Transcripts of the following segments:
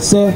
Se.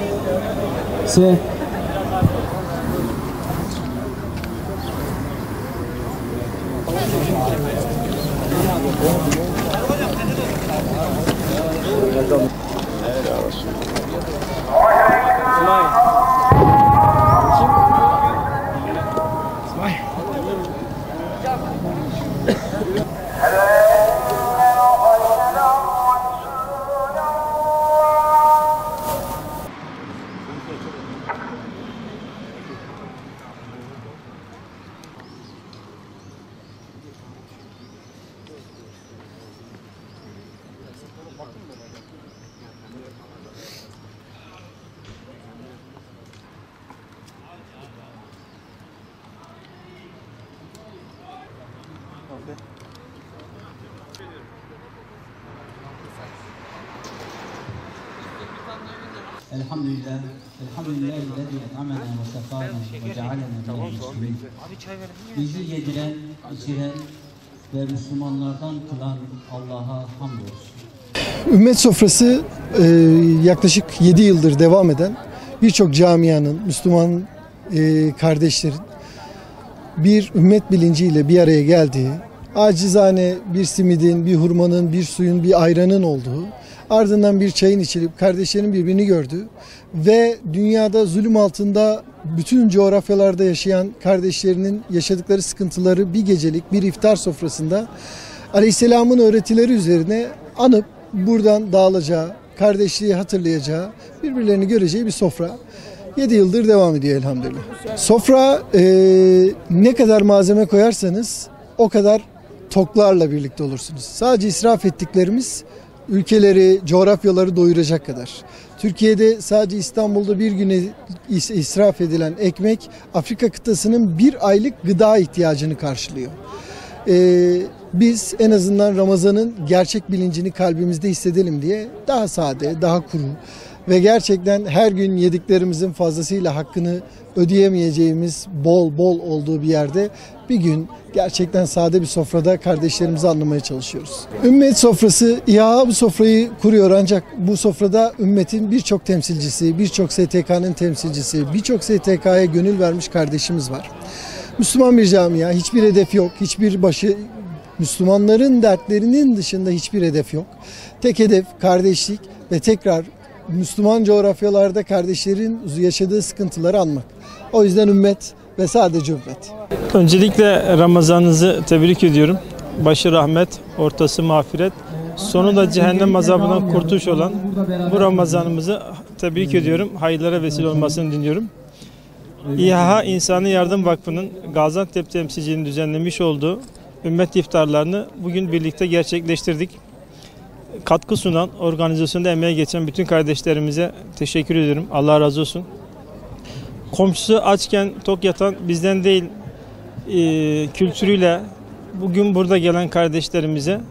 Elhamdülillah, elhamdülillahillezî et'amena ve sefâna ve cealena minel muslimin. Bizi yediren, içiren ve Müslümanlardan kılan Allah'a hamdolsun. Ümmet sofrası yaklaşık 7 yıldır devam eden birçok camianın, Müslüman kardeşlerin bir ümmet bilinciyle bir araya geldiği, acizane bir simidin, bir hurmanın, bir suyun, bir ayranın olduğu, ardından bir çayın içilip kardeşlerin birbirini gördüğü ve dünyada zulüm altında bütün coğrafyalarda yaşayan kardeşlerinin yaşadıkları sıkıntıları bir gecelik bir iftar sofrasında Aleyhisselam'ın öğretileri üzerine anıp buradan dağılacağı, kardeşliği hatırlayacağı, birbirlerini göreceği bir sofra. 7 yıldır devam ediyor elhamdülillah. Sofra ne kadar malzeme koyarsanız o kadar toklarla birlikte olursunuz. Sadece israf ettiklerimiz ülkeleri, coğrafyaları doyuracak kadar. Türkiye'de sadece İstanbul'da bir güne israf edilen ekmek Afrika kıtasının bir aylık gıda ihtiyacını karşılıyor. Biz en azından Ramazan'ın gerçek bilincini kalbimizde hissedelim diye daha sade, daha kuru ve gerçekten her gün yediklerimizin fazlasıyla hakkını ödeyemeyeceğimiz bol bol olduğu bir yerde bir gün gerçekten sade bir sofrada kardeşlerimizi anlamaya çalışıyoruz. Ümmet sofrası, İHA bu sofrayı kuruyor ancak bu sofrada ümmetin birçok temsilcisi, birçok STK'nın temsilcisi, birçok STK'ya gönül vermiş kardeşimiz var. Müslüman bir camia, hiçbir hedef yok, hiçbir başı Müslümanların dertlerinin dışında hiçbir hedef yok. Tek hedef kardeşlik ve tekrar Müslüman coğrafyalarda kardeşlerin yaşadığı sıkıntıları anmak. O yüzden ümmet ve sadece ümmet. Öncelikle Ramazanınızı tebrik ediyorum. Başı rahmet, ortası mağfiret, sonu da cehennem azabından kurtuluş olan bu Ramazanımızı tebrik ediyorum. Hayırlara vesile olmasını diliyorum. İHA İnsani Yardım Vakfı'nın Gaziantep temsilciliğinin düzenlemiş olduğu ümmet iftarlarını bugün birlikte gerçekleştirdik. Katkı sunan, organizasyonda emeğe geçen bütün kardeşlerimize teşekkür ediyorum. Allah razı olsun. Komşusu açken tok yatan bizden değil kültürüyle bugün burada gelen kardeşlerimize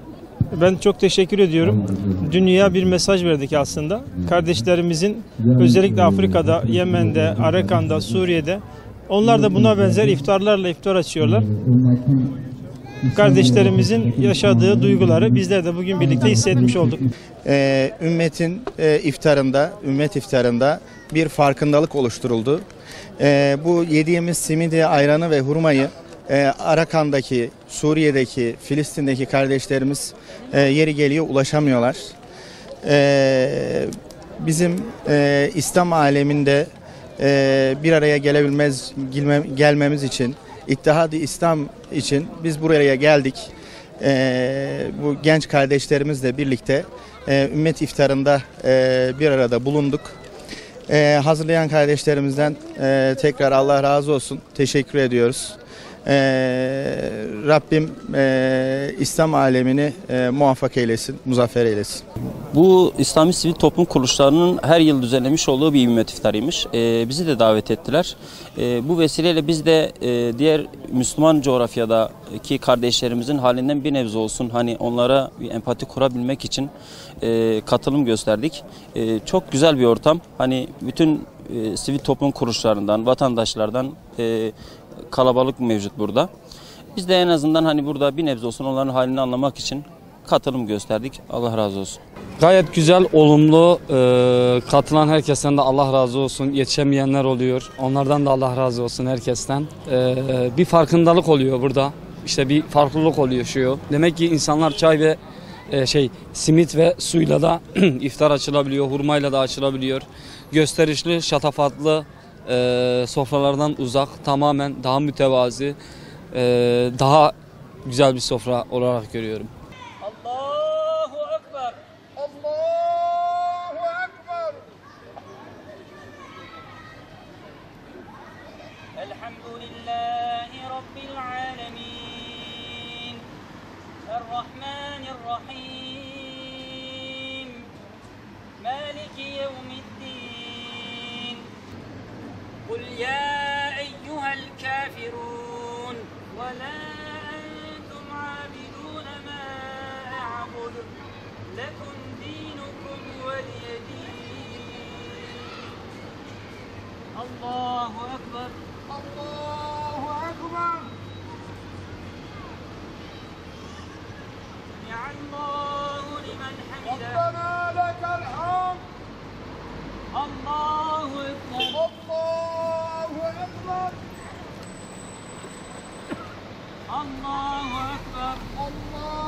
ben çok teşekkür ediyorum. Dünyaya bir mesaj verdik aslında. Kardeşlerimizin özellikle Afrika'da, Yemen'de, Arakan'da, Suriye'de onlar da buna benzer iftarlarla iftar açıyorlar. Kardeşlerimizin yaşadığı duyguları bizler de bugün birlikte hissetmiş olduk. Ümmetin ümmet iftarında bir farkındalık oluşturuldu. Bu yediğimiz simidi, ayranı ve hurmayı Arakan'daki, Suriye'deki, Filistin'deki kardeşlerimiz yeri geliyor ulaşamıyorlar. Bizim İslam aleminde bir araya gelmemiz için, İttihad-ı İslam için biz buraya geldik. Bu genç kardeşlerimizle birlikte ümmet iftarında bir arada bulunduk. Hazırlayan kardeşlerimizden tekrar Allah razı olsun. Teşekkür ediyoruz. Rabbim İslam alemini muvaffak eylesin, muzaffer eylesin. Bu İslami sivil toplum kuruluşlarının her yıl düzenlemiş olduğu bir ümmet iftarıymış. Bizi de davet ettiler. Bu vesileyle biz de diğer Müslüman coğrafyadaki kardeşlerimizin halinden bir nebze olsun hani onlara bir empati kurabilmek için katılım gösterdik. Çok güzel bir ortam. Hani bütün sivil toplum kuruluşlarından, vatandaşlardan kalabalık mevcut burada. Biz de en azından hani burada bir nebze olsun onların halini anlamak için katılım gösterdik. Allah razı olsun. Gayet güzel, olumlu. Katılan herkesten de Allah razı olsun. Yetişemeyenler oluyor. Onlardan da Allah razı olsun herkesten. Bir farkındalık oluyor burada. İşte bir farklılık oluyor şu. Demek ki insanlar çay ve simit ve suyla da iftar açılabiliyor. Hurmayla da açılabiliyor. Gösterişli, şatafatlı sofralardan uzak, tamamen daha mütevazi, daha güzel bir sofra olarak görüyorum. Allahu Ekber. Allahu Ekber. Elhamdülillahi Rabbil alemin. Errahmanirrahim. Maliki yevmiddin. Kul ya eyyuhel kafirun. Ve la لكم دينكم ولي دين. الله أكبر. الله أكبر. سمع الله لمن حمده. ربنا لك الحمد. الله أكبر. الله أكبر. الله أكبر. الله